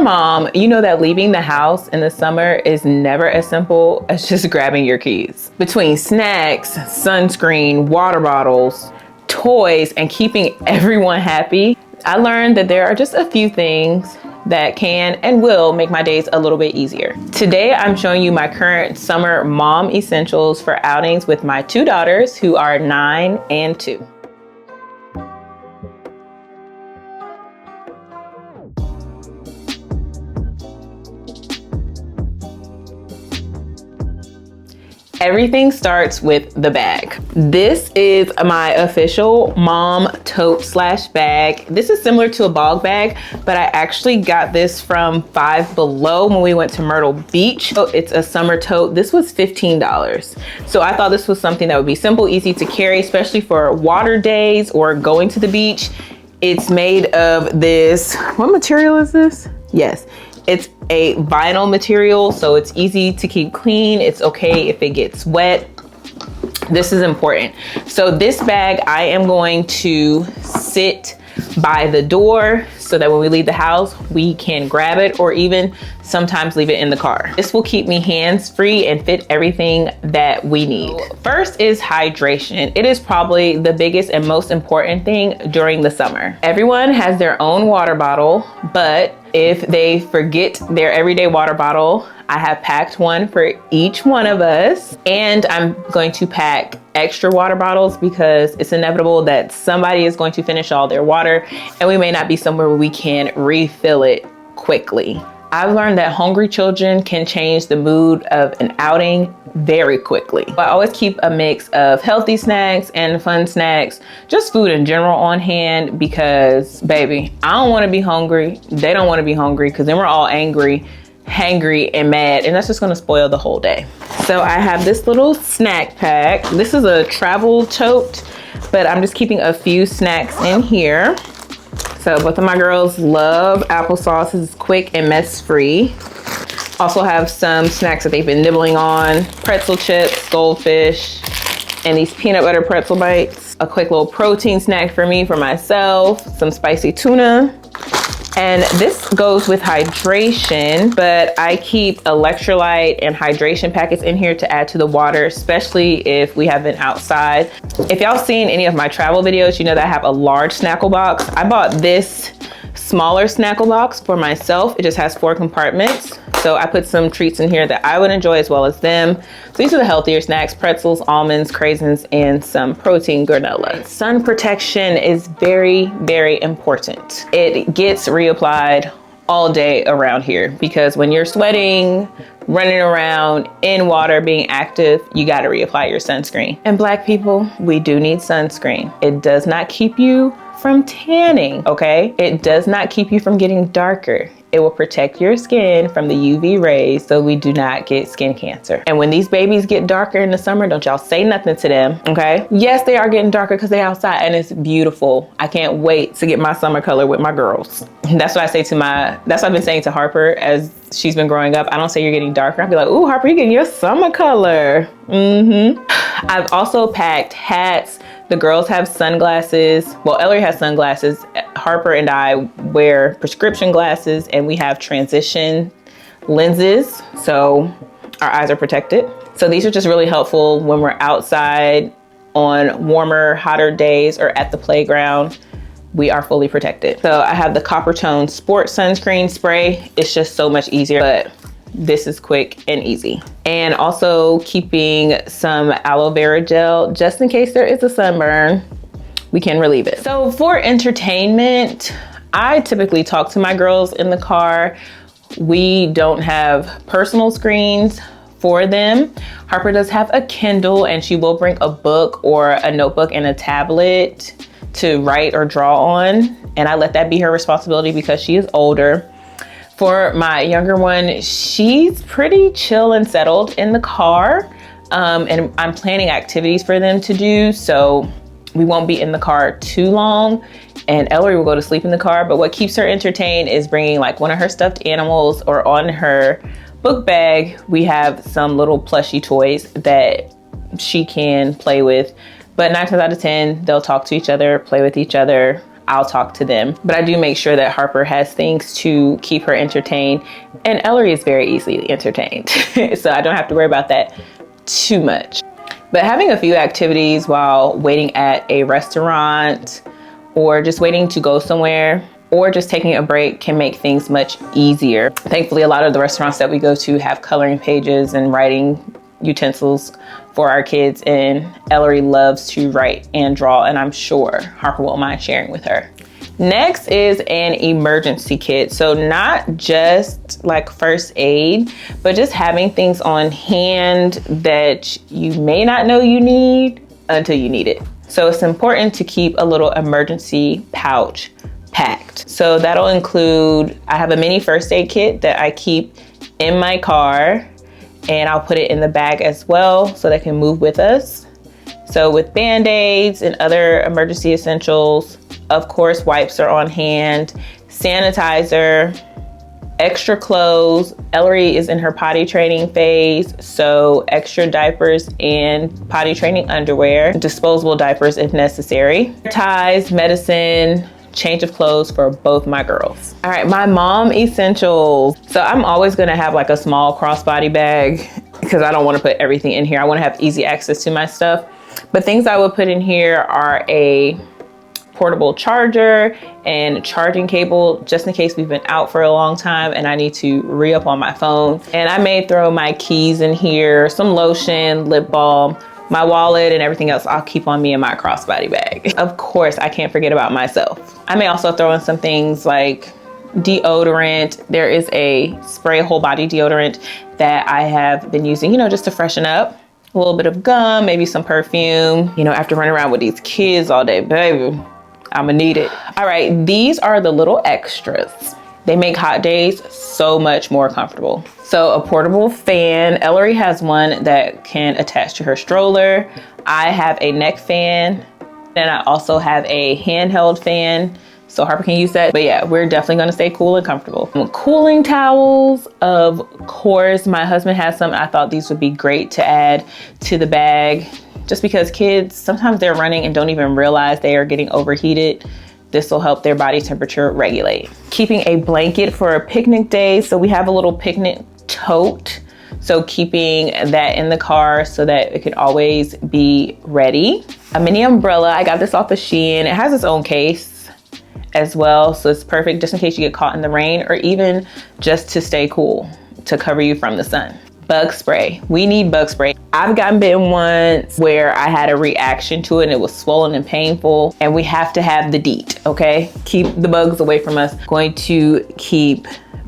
mom, you know that leaving the house in the summer is never as simple as just grabbing your keys. Between snacks, sunscreen, water bottles, toys, and keeping everyone happy, I learned that there are just a few things that can and will make my days a little bit easier. Today, I'm showing you my current summer mom essentials for outings with my two daughters who are 9 and 2. Everything starts with the bag. This is my official mom tote slash bag. This is similar to a bog bag, but I actually got this from Five Below when we went to Myrtle Beach. So it's a summer tote. This was $15. So I thought this was something that would be simple, easy to carry, especially for water days or going to the beach. It's made of this, what material is this? Yes. It's a vinyl material, so it's easy to keep clean. It's okay if it gets wet. This is important. So this bag, I am going to sit by the door so that when we leave the house, we can grab it or even sometimes leave it in the car. This will keep me hands-free and fit everything that we need. First is hydration. It is probably the biggest and most important thing during the summer. Everyone has their own water bottle, but if they forget their everyday water bottle, I have packed one for each one of us, and I'm going to pack extra water bottles because it's inevitable that somebody is going to finish all their water and we may not be somewhere where we can refill it quickly. I've learned that hungry children can change the mood of an outing very quickly. I always keep a mix of healthy snacks and fun snacks, just food in general on hand because, baby, I don't want to be hungry. They don't want to be hungry because then we're all angry, hangry, and mad, and that's just going to spoil the whole day. So I have this little snack pack. This is a travel tote, but I'm just keeping a few snacks in here. So both of my girls love applesauce. It's quick and mess-free. Also have some snacks that they've been nibbling on. Pretzel chips, goldfish, and these peanut butter pretzel bites. A quick little protein snack for me, for myself. Some spicy tuna. And this goes with hydration, but I keep electrolyte and hydration packets in here to add to the water, especially if we have been outside. If y'all seen any of my travel videos, you know that I have a large Snackle box. I bought this smaller Snackle box for myself. It just has 4 compartments. So I put some treats in here that I would enjoy as well as them. So these are the healthier snacks: pretzels, almonds, craisins, and some protein granola. Sun protection is very, very important. It gets reapplied all day around here because when you're sweating, running around in water, being active, you got to reapply your sunscreen. And Black people, we do need sunscreen. It does not keep you from tanning, okay? It does not keep you from getting darker. It will protect your skin from the UV rays so we do not get skin cancer. And when these babies get darker in the summer, don't y'all say nothing to them, okay? Yes, they are getting darker because they're outside and it's beautiful. I can't wait to get my summer color with my girls. That's what I say to that's what I've been saying to Harper as she's been growing up. I don't say you're getting darker. I'll be like, ooh, Harper, you're getting your summer color. I've also packed hats. The girls have sunglasses. Well, Ellery has sunglasses. Harper and I wear prescription glasses, and we have transition lenses, so our eyes are protected. So these are just really helpful when we're outside on warmer, hotter days or at the playground. We are fully protected. So I have the Copper Tone Sport Sunscreen Spray. It's just so much easier, but this is quick and easy. And also keeping some aloe vera gel just in case there is a sunburn, we can relieve it. So for entertainment, I typically talk to my girls in the car. We don't have personal screens for them. Harper does have a Kindle and she will bring a book or a notebook and a tablet to write or draw on. And I let that be her responsibility because she is older. For my younger one, she's pretty chill and settled in the car. And I'm planning activities for them to do, so we won't be in the car too long. And Ellery will go to sleep in the car, but what keeps her entertained is bringing like one of her stuffed animals, or on her book bag, we have some little plushy toys that she can play with. But 9 times out of 10, they'll talk to each other, play with each other. I'll talk to them. But I do make sure that Harper has things to keep her entertained, and Ellery is very easily entertained. So I don't have to worry about that too much. But having a few activities while waiting at a restaurant, or just waiting to go somewhere, or just taking a break can make things much easier. Thankfully, a lot of the restaurants that we go to have coloring pages and writing utensils for our kids, and Ellery loves to write and draw, and I'm sure Harper won't mind sharing with her. Next is an emergency kit. So not just like first aid, but just having things on hand that you may not know you need until you need it. So it's important to keep a little emergency pouch packed. So that'll include, I have a mini first aid kit that I keep in my car, and I'll put it in the bag as well so that can move with us. So with Band-Aids and other emergency essentials, of course, wipes are on hand, sanitizer, extra clothes. Ellery is in her potty training phase, so extra diapers and potty training underwear, disposable diapers if necessary, ties, medicine, change of clothes for both my girls. All right, my mom essentials. So I'm always gonna have like a small crossbody bag because I don't wanna put everything in here. I wanna have easy access to my stuff. But things I would put in here are a portable charger and charging cable, just in case we've been out for a long time and I need to re-up on my phone. And I may throw my keys in here, some lotion, lip balm, my wallet, and everything else I'll keep on me in my crossbody bag. Of course, I can't forget about myself. I may also throw in some things like deodorant. There is a spray whole body deodorant that I have been using, just to freshen up. A little bit of gum, maybe some perfume. After running around with these kids all day, baby, I'ma need it. All right, these are the little extras. They make hot days so much more comfortable. So a portable fan. Ellery has one that can attach to her stroller. I have a neck fan, and I also have a handheld fan, so Harper can use that. But yeah, we're definitely gonna stay cool and comfortable. Cooling towels, of course. My husband has some. I thought these would be great to add to the bag, just because kids, sometimes they're running and don't even realize they are getting overheated. This will help their body temperature regulate. Keeping a blanket for a picnic day. So we have a little picnic tote. So keeping that in the car so that it can always be ready. A mini umbrella. I got this off of Shein. It has its own case as well, so it's perfect just in case you get caught in the rain, or even just to stay cool, to cover you from the sun. Bug spray. We need bug spray. I've gotten bitten once where I had a reaction to it and it was swollen and painful, and we have to have the DEET, okay? Keep the bugs away from us. Going to keep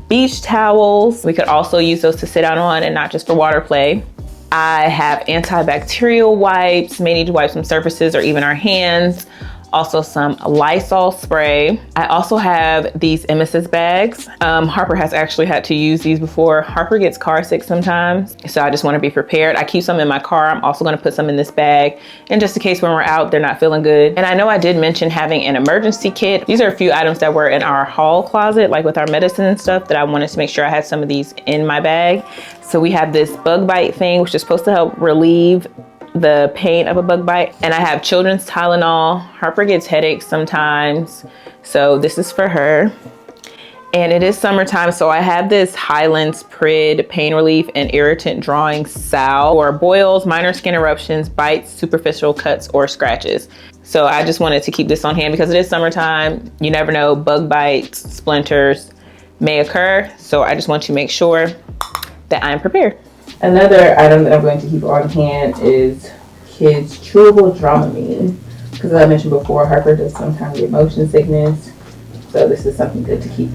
beach towels. We could also use those to sit out on and not just for water play. I have antibacterial wipes, may need to wipe some surfaces or even our hands. Also some Lysol spray. I also have these emesis bags. Harper has actually had to use these before. Harper gets car sick sometimes, so I just want to be prepared. I keep some in my car. I'm also going to put some in this bag, and just in case when we're out they're not feeling good. And I know I did mention having an emergency kit. These are a few items that were in our hall closet, like with our medicine and stuff, that I wanted to make sure I had some of these in my bag. So we have this bug bite thing, which is supposed to help relieve the pain of a bug bite. And I have children's Tylenol. Harper gets headaches sometimes, so this is for her. And it is summertime, so I have this Highlands Prid pain relief and irritant drawing salve for boils, minor skin eruptions, bites, superficial cuts, or scratches. So I just wanted to keep this on hand because it is summertime. You never know, bug bites, splinters may occur. So I just want to make sure that I'm prepared. Another item that I'm going to keep on hand is kids' chewable Dramamine, because as I mentioned before, Harper does sometimes get motion sickness, so this is something good to keep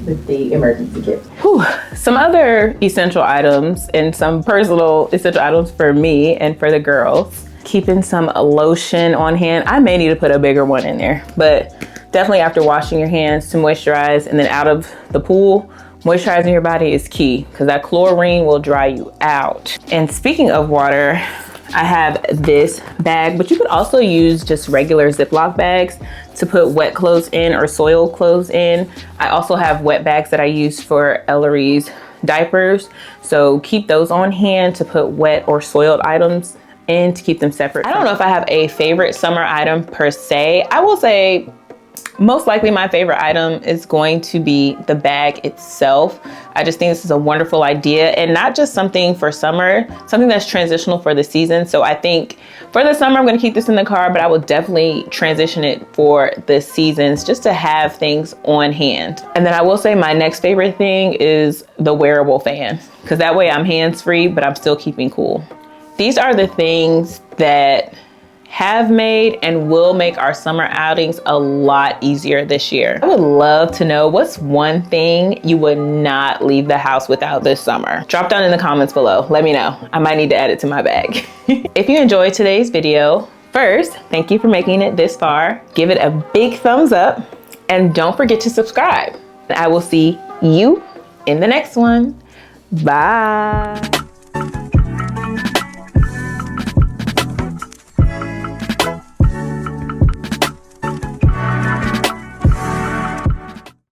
with the emergency kit. Whew. Some other essential items and some personal essential items for me and for the girls. Keeping some lotion on hand. I may need to put a bigger one in there, but definitely after washing your hands to moisturize, and then out of the pool, moisturizing your body is key because that chlorine will dry you out. And speaking of water, I have this bag, but you could also use just regular Ziploc bags to put wet clothes in or soiled clothes in. I also have wet bags that I use for Ellery's diapers. So keep those on hand to put wet or soiled items in to keep them separate. I don't know if I have a favorite summer item per se. I will say Most likely my favorite item is going to be the bag itself. I just think this is a wonderful idea, and not just something for summer, something that's transitional for the season. So I think for the summer, I'm gonna keep this in the car, but I will definitely transition it for the seasons just to have things on hand. And then I will say my next favorite thing is the wearable fan, because that way I'm hands-free, but I'm still keeping cool. These are the things that have made and will make our summer outings a lot easier this year. I would love to know what's one thing you would not leave the house without this summer. Drop down in the comments below. Let me know. I might need to add it to my bag. If you enjoyed today's video, first, thank you for making it this far. Give it a big thumbs up and don't forget to subscribe. I will see you in the next one. Bye.